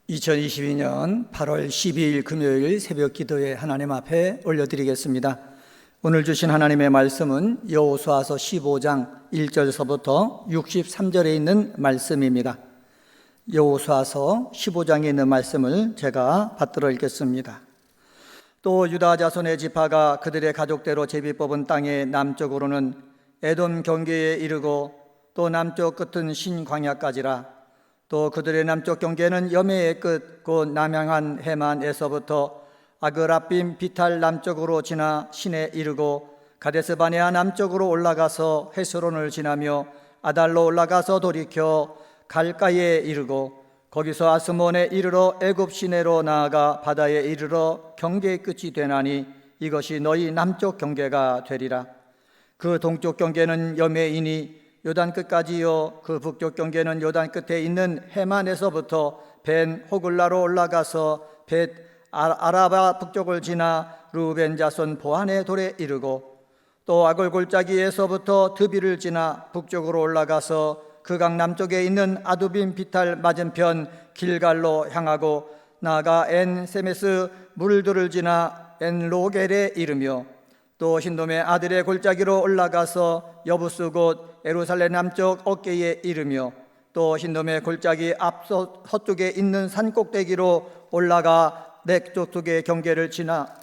2022년 8월 12일 금요일 새벽 기도에 하나님 앞에 올려드리겠습니다. 오늘 주신 하나님의 말씀은 여호수아서 15장 1절서부터 63절에 있는 말씀입니다. 여호수아서 15장에 있는 말씀을 제가 받들어 읽겠습니다. 또 유다 자손의 지파가 그들의 가족대로 제비 뽑은 땅의 남쪽으로는 에돔 경계에 이르고 또 남쪽 끝은 신광야까지라. 또 그들의 남쪽 경계는 여매의 끝 곧 남향한 해만에서부터 아그라빔 비탈 남쪽으로 지나 신에 이르고 가데스 바네아 남쪽으로 올라가서 헤스론을 지나며 아달로 올라가서 돌이켜 갈가에 이르고 거기서 아스몬에 이르러 애굽 시내로 나아가 바다에 이르러 경계의 끝이 되나니 이것이 너희 남쪽 경계가 되리라. 그 동쪽 경계는 여매이니 요단 끝까지요, 그 북쪽 경계는 요단 끝에 있는 해만에서부터 벤 호글라로 올라가서 벳 아라바 북쪽을 지나 루벤 자손 보한의 돌에 이르고 또 아골 골짜기에서부터 드비를 지나 북쪽으로 올라가서 그 강 남쪽에 있는 아두빔 비탈 맞은편 길갈로 향하고 나아가 엔 세메스 물들을 지나 엔 로겔에 이르며 또 힌돔의 아들의 골짜기로 올라가서 여부스 곧 예루살렘 남쪽 어깨에 이르며 또 힌돔의 골짜기 앞서 서쪽에 있는 산 꼭대기로 올라가 넥쪽의 경계를 지나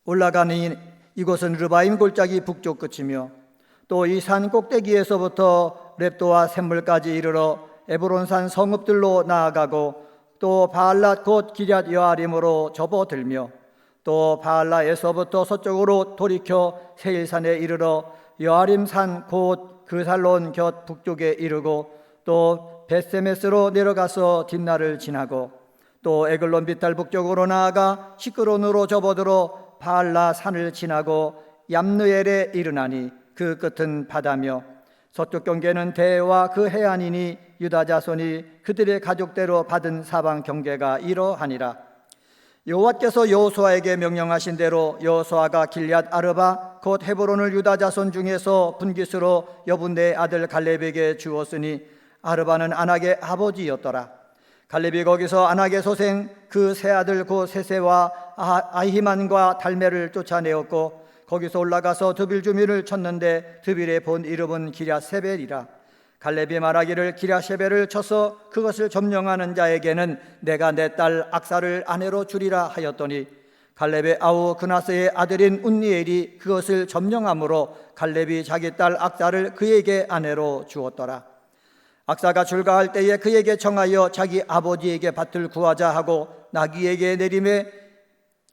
올라가니 이곳은 르바임 골짜기 북쪽 끝이며 또 이 산 꼭대기에서부터 렙도와 샘물까지 이르러 에브론산 성읍들로 나아가고 또 바알랏 곧 기럇 여아림으로 접어들며 또 바알라에서부터 서쪽으로 돌이켜 세일산에 이르러 여아림산 곧 그살론 곁 북쪽에 이르고 또 벳세메스로 내려가서 딥나를 지나고 또 에글론 비탈 북쪽으로 나아가 시크론으로 접어들어 바알라 산을 지나고 얌느엘에 이르나니 그 끝은 바다며 서쪽 경계는 대해와 그 해안이니 유다 자손이 그들의 가족대로 받은 사방 경계가 이러하니라. 여호와께서 여호수아에게 명령하신 대로 여호수아가 길앗 아르바 곧 헤브론을 유다 자손 중에서 분깃으로 여분네의 아들 갈렙에게 주었으니 아르바는 아낙의 아버지였더라. 갈렙이 거기서 아낙의 소생 그 세 아들 곧 세세와 아히만과 달메를 쫓아내었고 거기서 올라가서 드빌 주민을 쳤는데 드빌의 본 이름은 기랴세벨이라. 갈렙이 말하기를 기랴세벨을 쳐서 그것을 점령하는 자에게는 내가 내 딸 악사를 아내로 주리라 하였더니 갈렙의 아우 그나스의 아들인 운니엘이 그것을 점령함으로 갈렙이 자기 딸 악사를 그에게 아내로 주었더라. 악사가 출가할 때에 그에게 청하여 자기 아버지에게 밭을 구하자 하고 나귀에게 내림에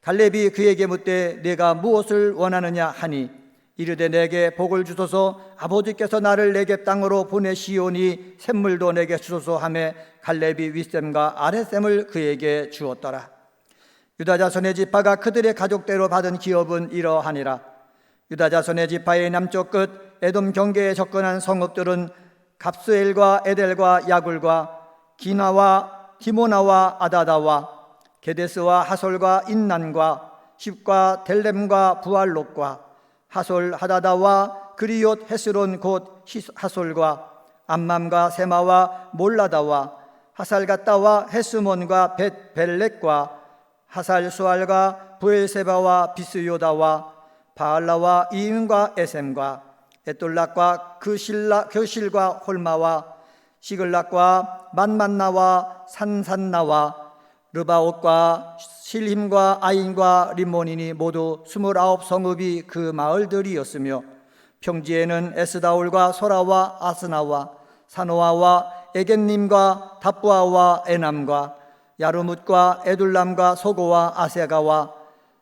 갈렙이 그에게 묻되 내가 무엇을 원하느냐 하니 이르되 내게 복을 주소서 아버지께서 나를 내게 땅으로 보내시오니 샘물도 내게 주소서 하매 갈렙이 윗샘과 아랫샘을 그에게 주었더라. 유다 자손의 지파가 그들의 가족대로 받은 기업은 이러하니라. 유다 자손의 지파의 남쪽 끝 에돔 경계에 접근한 성읍들은 갑스엘과 에델과 야굴과 기나와 디모나와 아다다와 게데스와 하솔과 인난과 십과 델렘과 부알롯과 하솔 하다다와 그리옷 헤스론 곧 하솔과 암맘과 세마와 몰라다와 하살갓다와 헤스몬과 벳벨렉과 하살 수알과 부엘세바와 비스요다와 바알라와 이임과 에셈과 에돌락과 그실과 홀마와 시글락과 만만나와 산산나와 르바옷과 실힘과 아인과 림몬이니 모두 29성읍이 그 마을들이었으며 평지에는 에스다올과 소라와 아스나와 사노아와 에겐님과 답부아와 에남과 야르뭇과 에둘람과 소고와 아세가와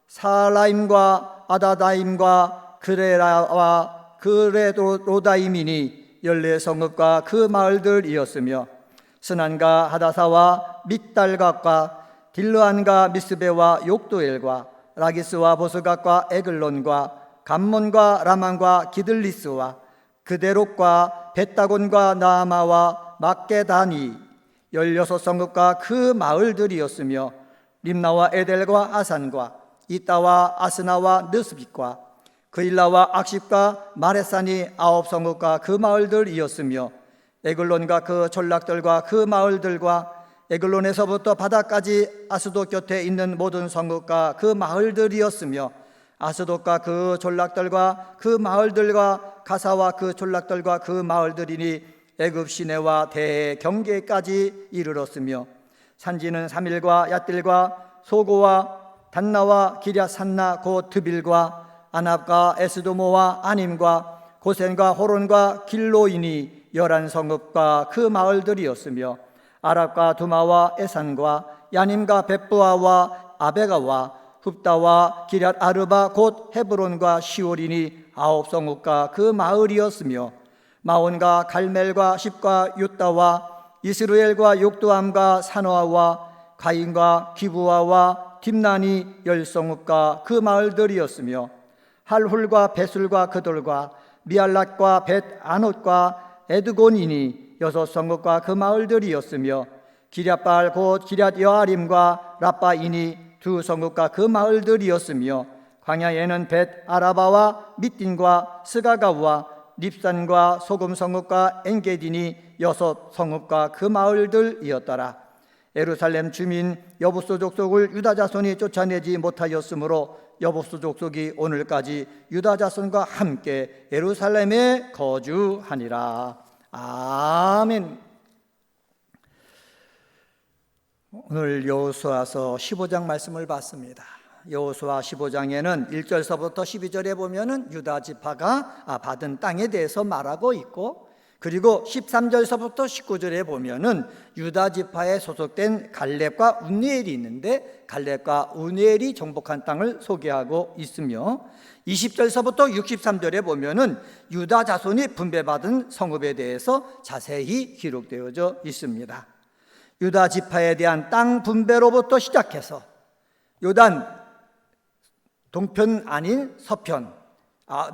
사라임과 아다다임과 그레라와 그레로다임이니 14성읍과 그 마을들이었으며 스난과 하다사와 밑달각과 딜르안과 미스베와 욕도엘과 라기스와 보스각과 에글론과 감몬과 라만과 기들리스와 그데롯과 벳다곤과 나아마와 막게다니 16성읍과 그 마을들이었으며 림나와 에델과 아산과 이따와 아스나와 느스빗과 그일라와 악십과 마레산이 9성읍과 그 마을들이었으며 에글론과 그 전락들과 그 마을들과 에글론에서부터 바다까지 아스돗 곁에 있는 모든 성읍과 그 마을들이었으며 아스돗과 그 전락들과 그 마을들과 가사와 그 전락들과 그 마을들이니 애굽 시내와 대해 경계까지 이르렀으며 산지는 사밀과 얏딜과 소고와 단나와 기랴산나 곧 드빌과 아납과 에스도모와 아님과 고센과 호론과 길로이니 11성읍과 그 마을들이었으며 아랍과 두마와 에산과 야님과 벳부아와 아베가와 흡다와 기럇 아르바 곧 헤브론과 시올이니 9성읍과 그 마을이었으며 마온과 갈멜과 십과 유다와 이스루엘과 욕두암과 산호아와 가인과 기부아와 딥난이 10성읍과 그 마을들이었으며 할훌과 베술과 그돌과 미알랏과 벳 아논과 에드곤이니 6성읍과 그 마을들이었으며 기럇발 곧 기럇 여아림과 라빠이니 2성읍과 그 마을들이었으며 광야에는 벳 아라바와 밑딘과 스가가와 립산과 소금성읍과 엔게디니 6성읍과 그 마을들이었더라. 예루살렘 주민 여부스 족속을 유다 자손이 쫓아내지 못하였으므로 여부스 족속이 오늘까지 유다 자손과 함께 예루살렘에 거주하니라. 아멘. 오늘 여호수아서 15장 말씀을 봤습니다. 여호수아 15장에는 1절서부터 12절에 보면은 유다 지파가 받은 땅에 대해서 말하고 있고, 그리고 13절서부터 19절에 보면은 유다 지파에 소속된 갈렙과 운니엘이 있는데 갈렙과 운니엘이 정복한 땅을 소개하고 있으며, 20절서부터 63절에 보면은 유다 자손이 분배받은 성읍에 대해서 자세히 기록되어져 있습니다. 유다 지파에 대한 땅 분배로부터 시작해서 요단 동편 아닌 서편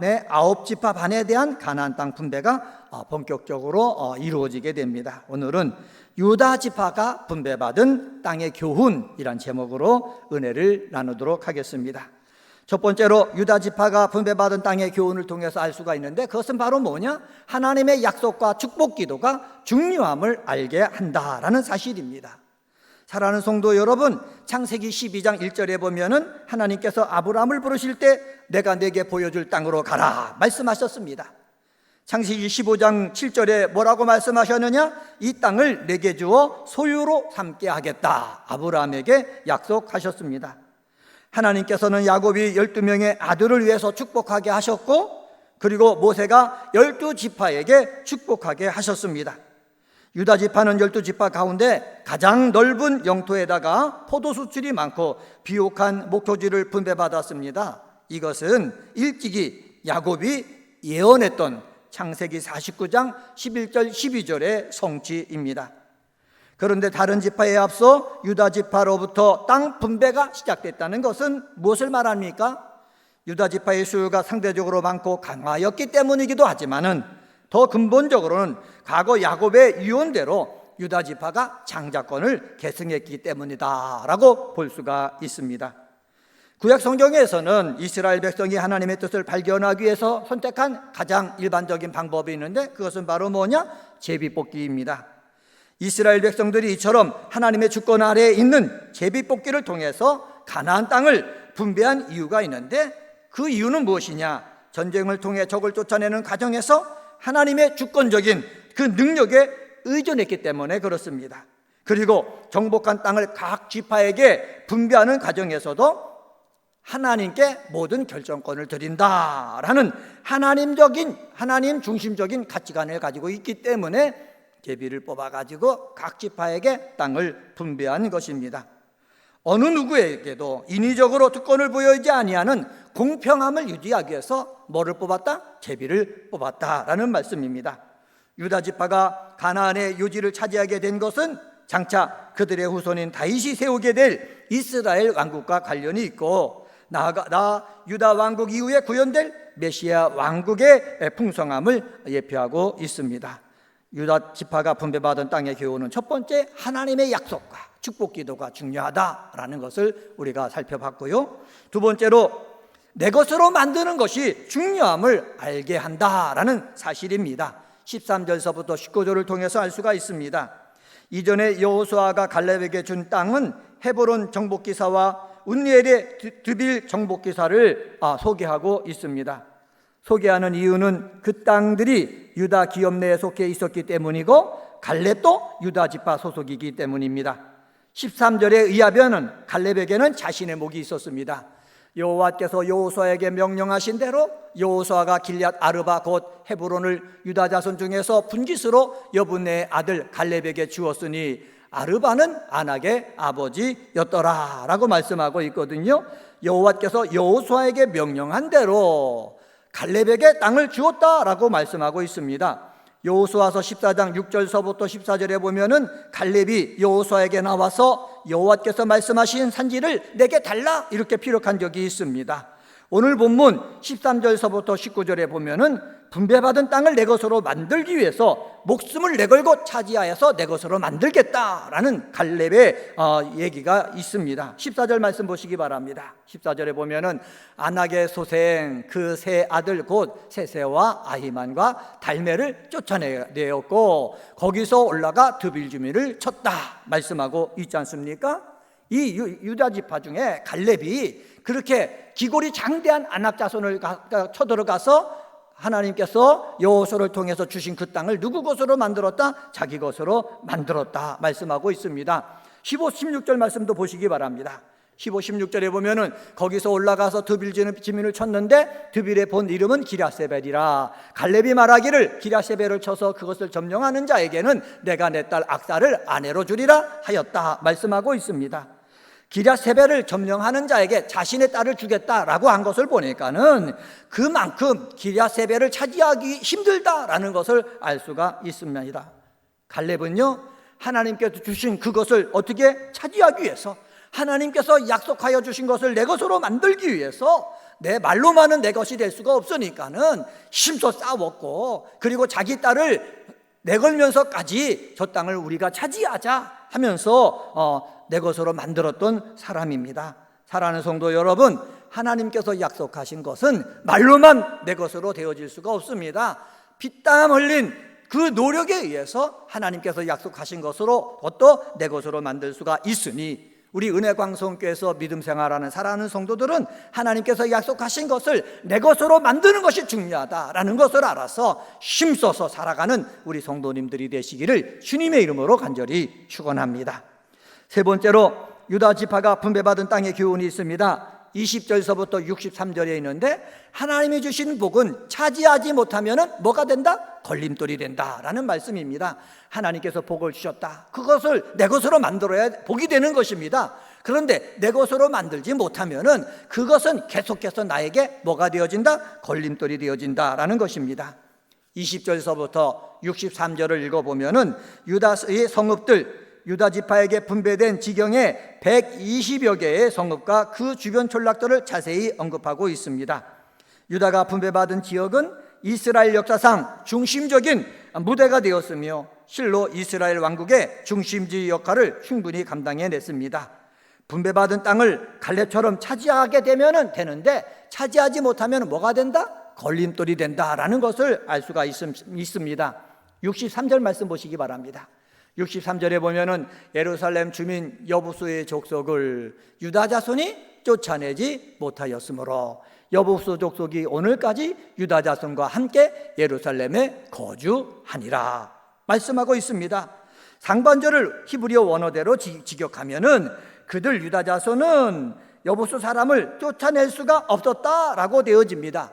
의 9지파 반에 대한 가나안 땅 분배가 본격적으로 이루어지게 됩니다. 오늘은 유다 지파가 분배받은 땅의 교훈이란 제목으로 은혜를 나누도록 하겠습니다. 첫 번째로 유다 지파가 분배받은 땅의 교훈을 통해서 알 수가 있는데, 그것은 바로 뭐냐? 하나님의 약속과 축복 기도가 중요함을 알게 한다라는 사실입니다. 사랑하는 성도 여러분, 창세기 12장 1절에 보면은 하나님께서 아브라함을 부르실 때 내가 내게 보여줄 땅으로 가라 말씀하셨습니다. 창세기 15장 7절에 뭐라고 말씀하셨느냐? 이 땅을 내게 주어 소유로 삼게 하겠다 아브라함에게 약속하셨습니다. 하나님께서는 야곱이 12명의 아들을 위해서 축복하게 하셨고, 그리고 모세가 12지파에게 축복하게 하셨습니다. 유다 지파는 12지파 가운데 가장 넓은 영토에다가 포도 수출이 많고 비옥한 목토지를 분배받았습니다. 이것은 일찍이 야곱이 예언했던 창세기 49장 11절 12절의 성취입니다. 그런데 다른 지파에 앞서 유다 지파로부터 땅 분배가 시작됐다는 것은 무엇을 말합니까? 유다 지파의 수요가 상대적으로 많고 강화였기 때문이기도 하지만은 더 근본적으로는 과거 야곱의 유언대로 유다 지파가 장자권을 계승했기 때문이다라고 볼 수가 있습니다. 구약 성경에서는 이스라엘 백성이 하나님의 뜻을 발견하기 위해서 선택한 가장 일반적인 방법이 있는데, 그것은 바로 뭐냐? 제비뽑기입니다. 이스라엘 백성들이 이처럼 하나님의 주권 아래에 있는 제비뽑기를 통해서 가나안 땅을 분배한 이유가 있는데, 그 이유는 무엇이냐? 전쟁을 통해 적을 쫓아내는 과정에서 하나님의 주권적인 그 능력에 의존했기 때문에 그렇습니다. 그리고 정복한 땅을 각 지파에게 분배하는 과정에서도 하나님께 모든 결정권을 드린다라는 하나님 중심적인 가치관을 가지고 있기 때문에 제비를 뽑아가지고 각 지파에게 땅을 분배한 것입니다. 어느 누구에게도 인위적으로 특권을 부여하지 아니하는 공평함을 유지하기 위해서 뭐를 뽑았다? 제비를 뽑았다라는 말씀입니다. 유다 지파가 가나안의 요지를 차지하게 된 것은 장차 그들의 후손인 다윗이 세우게 될 이스라엘 왕국과 관련이 있고, 나아가 유다 왕국 이후에 구현될 메시아 왕국의 풍성함을 예표하고 있습니다. 유다 지파가 분배받은 땅의 교훈은 첫 번째, 하나님의 약속과 축복 기도가 중요하다라는 것을 우리가 살펴봤고요. 두 번째로, 내 것으로 만드는 것이 중요함을 알게 한다라는 사실입니다. 13절서부터 19절을 통해서 알 수가 있습니다. 이전에 여호수아가 갈렙에게 준 땅은 헤브론 정복기사와 운니엘의 드빌 정복기사를 소개하고 있습니다. 소개하는 이유는 그 땅들이 유다 기업 내에 속해 있었기 때문이고 갈렙도 유다 지파 소속이기 때문입니다. 13절에 의하면은 갈렙에게는 자신의 목이 있었습니다. 여호와께서 여호수아에게 명령하신 대로 여호수아가 길앗 아르바 곧 헤브론을 유다 자손 중에서 분깃으로 여분네의 아들 갈렙에게 주었으니 아르바는 아낙의 아버지였더라 라고 말씀하고 있거든요. 여호와께서 여호수아에게 명령한 대로 갈렙에게 땅을 주었다라고 말씀하고 있습니다. 여호수아서 14장 6절서부터 14절에 보면은 갈렙이 여호수아에게 나와서 여호와께서 말씀하신 산지를 내게 달라 이렇게 피력한 적이 있습니다. 오늘 본문 13절서부터 19절에 보면은 분배받은 땅을 내 것으로 만들기 위해서 목숨을 내걸고 차지하여서 내 것으로 만들겠다라는 갈렙의 얘기가 있습니다. 14절 말씀 보시기 바랍니다. 14절에 보면은 아낙의 소생 그 세 아들 곧 세세와 아히만과 달메를 쫓아내었고 거기서 올라가 드빌 주민을 쳤다 말씀하고 있지 않습니까? 이 유다 지파 중에 갈렙이 그렇게 기골이 장대한 아낙 자손을 쳐들어가서 하나님께서 여호수아를 통해서 주신 그 땅을 누구 것으로 만들었다? 자기 것으로 만들었다 말씀하고 있습니다. 15, 16절 말씀도 보시기 바랍니다. 15, 16절에 보면은 거기서 올라가서 드빌 지민을 쳤는데 드빌의 본 이름은 기랴세벨이라. 갈렙이 말하기를 기랴세벨을 쳐서 그것을 점령하는 자에게는 내가 내 딸 악사를 아내로 주리라 하였다 말씀하고 있습니다. 기랴세벨을 점령하는 자에게 자신의 딸을 주겠다라고 한 것을 보니까는 그만큼 기랴세벨을 차지하기 힘들다라는 것을 알 수가 있습니다. 갈렙은요 하나님께서 주신 그것을 어떻게 차지하기 위해서 하나님께서 약속하여 주신 것을 내 것으로 만들기 위해서 내 말로만은 내 것이 될 수가 없으니까는 힘써 싸웠고 그리고 자기 딸을 내걸면서까지 저 땅을 우리가 차지하자 하면서 내 것으로 만들었던 사람입니다. 사랑하는 성도 여러분, 하나님께서 약속하신 것은 말로만 내 것으로 되어질 수가 없습니다. 피땀 흘린 그 노력에 의해서 하나님께서 약속하신 것으로 또 내 것으로 만들 수가 있으니 우리 은혜광성교회에서 믿음 생활하는 사랑하는 성도들은 하나님께서 약속하신 것을 내 것으로 만드는 것이 중요하다라는 것을 알아서 힘써서 살아가는 우리 성도님들이 되시기를 주님의 이름으로 간절히 축원합니다. 세 번째로 유다 지파가 분배받은 땅의 교훈이 있습니다. 20절서부터 63절에 있는데 하나님이 주신 복은 차지하지 못하면 뭐가 된다? 걸림돌이 된다라는 말씀입니다. 하나님께서 복을 주셨다. 그것을 내 것으로 만들어야 복이 되는 것입니다. 그런데 내 것으로 만들지 못하면 그것은 계속해서 나에게 뭐가 되어진다? 걸림돌이 되어진다라는 것입니다. 20절서부터 63절을 읽어보면 유다의 성읍들 유다 지파에게 분배된 지경의 120여 개의 성읍과 그 주변 촌락들을 자세히 언급하고 있습니다. 유다가 분배받은 지역은 이스라엘 역사상 중심적인 무대가 되었으며 실로 이스라엘 왕국의 중심지 역할을 충분히 감당해냈습니다. 분배받은 땅을 갈렙처럼 차지하게 되면 되는데 차지하지 못하면 뭐가 된다? 걸림돌이 된다라는 것을 알 수가 있습니다. 63절 말씀 보시기 바랍니다. 63절에 보면은 예루살렘 주민 여부수의 족속을 유다 자손이 쫓아내지 못하였으므로 여부수 족속이 오늘까지 유다 자손과 함께 예루살렘에 거주하니라 말씀하고 있습니다. 상반절을 히브리어 원어대로 직역하면은 그들 유다 자손은 여부수 사람을 쫓아낼 수가 없었다라고 되어집니다.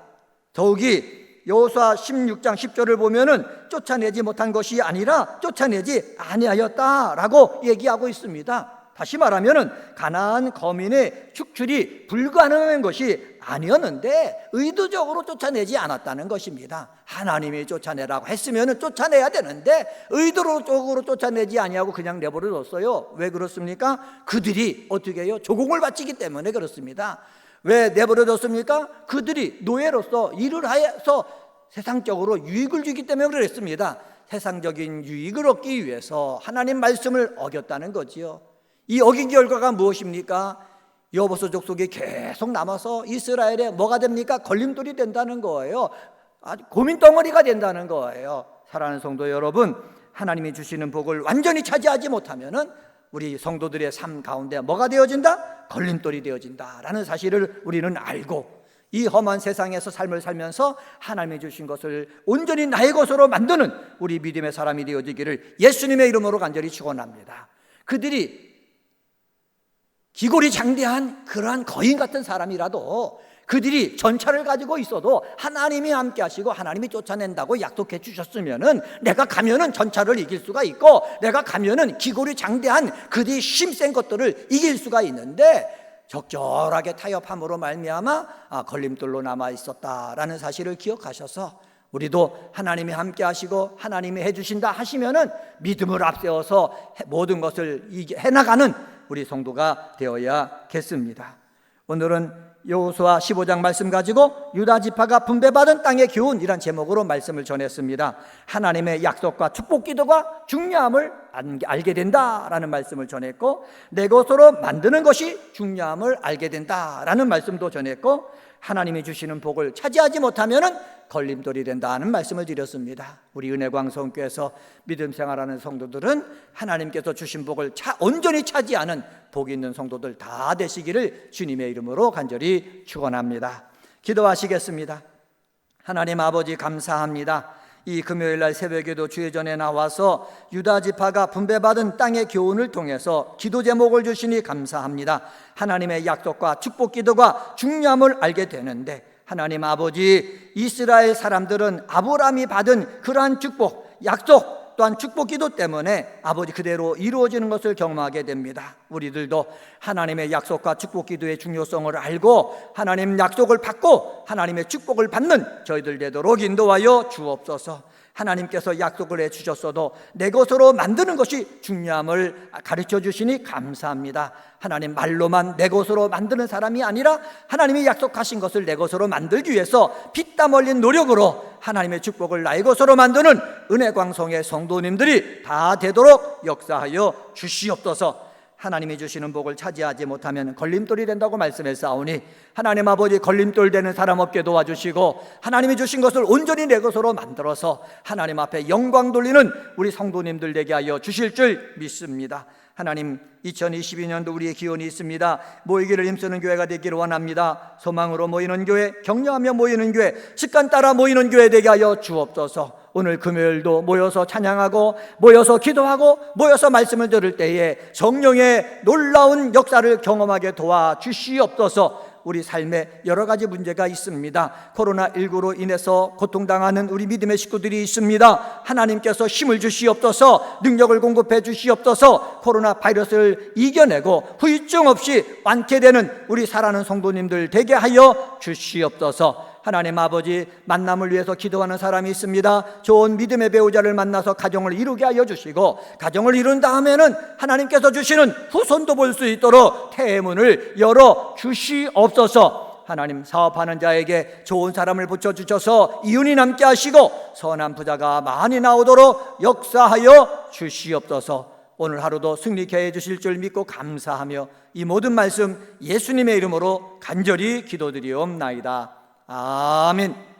더욱이 여호수아 16장 10절을 보면은 쫓아내지 못한 것이 아니라 쫓아내지 아니하였다라고 얘기하고 있습니다. 다시 말하면은 가나안 거민의 축출이 불가능한 것이 아니었는데 의도적으로 쫓아내지 않았다는 것입니다. 하나님이 쫓아내라고 했으면은 쫓아내야 되는데 의도적으로 쫓아내지 아니하고 그냥 내버려뒀어요. 왜 그렇습니까? 그들이 어떻게 해요? 조공을 바치기 때문에 그렇습니다. 왜 내버려뒀습니까? 그들이 노예로서 일을 해서 세상적으로 유익을 주기 때문에 그랬습니다. 세상적인 유익을 얻기 위해서 하나님 말씀을 어겼다는 거지요. 이 어긴 결과가 무엇입니까? 여호수 족속이 계속 남아서 이스라엘에 뭐가 됩니까? 걸림돌이 된다는 거예요. 아주 고민덩어리가 된다는 거예요. 사랑하는 성도 여러분, 하나님이 주시는 복을 완전히 차지하지 못하면은 우리 성도들의 삶 가운데 뭐가 되어진다? 걸림돌이 되어진다라는 사실을 우리는 알고, 이 험한 세상에서 삶을 살면서 하나님이 주신 것을 온전히 나의 것으로 만드는 우리 믿음의 사람이 되어지기를 예수님의 이름으로 간절히 축원합니다. 그들이 기골이 장대한 그러한 거인 같은 사람이라도, 그들이 전차를 가지고 있어도 하나님이 함께 하시고 하나님이 쫓아낸다고 약속해 주셨으면은 내가 가면은 전차를 이길 수가 있고, 내가 가면은 기골이 장대한 그들이 힘센 것들을 이길 수가 있는데, 적절하게 타협함으로 말미암아 걸림돌로 남아 있었다라는 사실을 기억하셔서, 우리도 하나님이 함께 하시고 하나님이 해주신다 하시면은 믿음을 앞세워서 모든 것을 해나가는 우리 성도가 되어야겠습니다. 오늘은 여호수아 15장 말씀 가지고 유다 지파가 분배받은 땅의 교훈이란 제목으로 말씀을 전했습니다. 하나님의 약속과 축복 기도가 중요함을 알게 된다라는 말씀을 전했고, 내 것으로 만드는 것이 중요함을 알게 된다라는 말씀도 전했고, 하나님이 주시는 복을 차지하지 못하면은 걸림돌이 된다는 말씀을 드렸습니다. 우리 은혜광성교회에서 믿음 생활하는 성도들은 하나님께서 주신 복을 온전히 차지하는 복 있는 성도들 다 되시기를 주님의 이름으로 간절히 축원합니다. 기도하시겠습니다. 하나님 아버지, 감사합니다. 이 금요일날 새벽에도 주의 전에 나와서 유다 지파가 분배받은 땅의 교훈을 통해서 기도 제목을 주시니 감사합니다. 하나님의 약속과 축복 기도가 중요함을 알게 되는데, 하나님 아버지, 이스라엘 사람들은 아브라함이 받은 그러한 축복, 약속 또한 축복 기도 때문에 아버지 그대로 이루어지는 것을 경험하게 됩니다. 우리들도 하나님의 약속과 축복 기도의 중요성을 알고 하나님 약속을 받고 하나님의 축복을 받는 저희들 되도록 인도하여 주옵소서. 하나님께서 약속을 해주셨어도 내 것으로 만드는 것이 중요함을 가르쳐 주시니 감사합니다. 하나님, 말로만 내 것으로 만드는 사람이 아니라 하나님이 약속하신 것을 내 것으로 만들기 위해서 피땀 흘린 노력으로 하나님의 축복을 나의 것으로 만드는 은혜광성의 성도님들이 다 되도록 역사하여 주시옵소서. 하나님이 주시는 복을 차지하지 못하면 걸림돌이 된다고 말씀했사오니, 하나님 아버지, 걸림돌 되는 사람 없게 도와주시고 하나님이 주신 것을 온전히 내 것으로 만들어서 하나님 앞에 영광 돌리는 우리 성도님들 되게 하여 주실 줄 믿습니다. 하나님, 2022년도 우리의 기원이 있습니다. 모이기를 힘쓰는 교회가 되기를 원합니다. 소망으로 모이는 교회, 격려하며 모이는 교회, 습관 따라 모이는 교회 되게 하여 주옵소서. 오늘 금요일도 모여서 찬양하고 모여서 기도하고 모여서 말씀을 들을 때에 성령의 놀라운 역사를 경험하게 도와주시옵소서. 우리 삶에 여러 가지 문제가 있습니다. 코로나19로 인해서 고통당하는 우리 믿음의 식구들이 있습니다. 하나님께서 힘을 주시옵소서, 능력을 공급해 주시옵소서. 코로나 바이러스를 이겨내고 후유증 없이 완쾌되는 우리 사랑하는 성도님들 되게 하여 주시옵소서. 하나님 아버지, 만남을 위해서 기도하는 사람이 있습니다. 좋은 믿음의 배우자를 만나서 가정을 이루게 하여 주시고, 가정을 이룬 다음에는 하나님께서 주시는 후손도 볼 수 있도록 태문을 열어 주시옵소서. 하나님, 사업하는 자에게 좋은 사람을 붙여주셔서 이윤이 남게 하시고 선한 부자가 많이 나오도록 역사하여 주시옵소서. 오늘 하루도 승리케 해주실 줄 믿고 감사하며 이 모든 말씀 예수님의 이름으로 간절히 기도드리옵나이다. 아멘.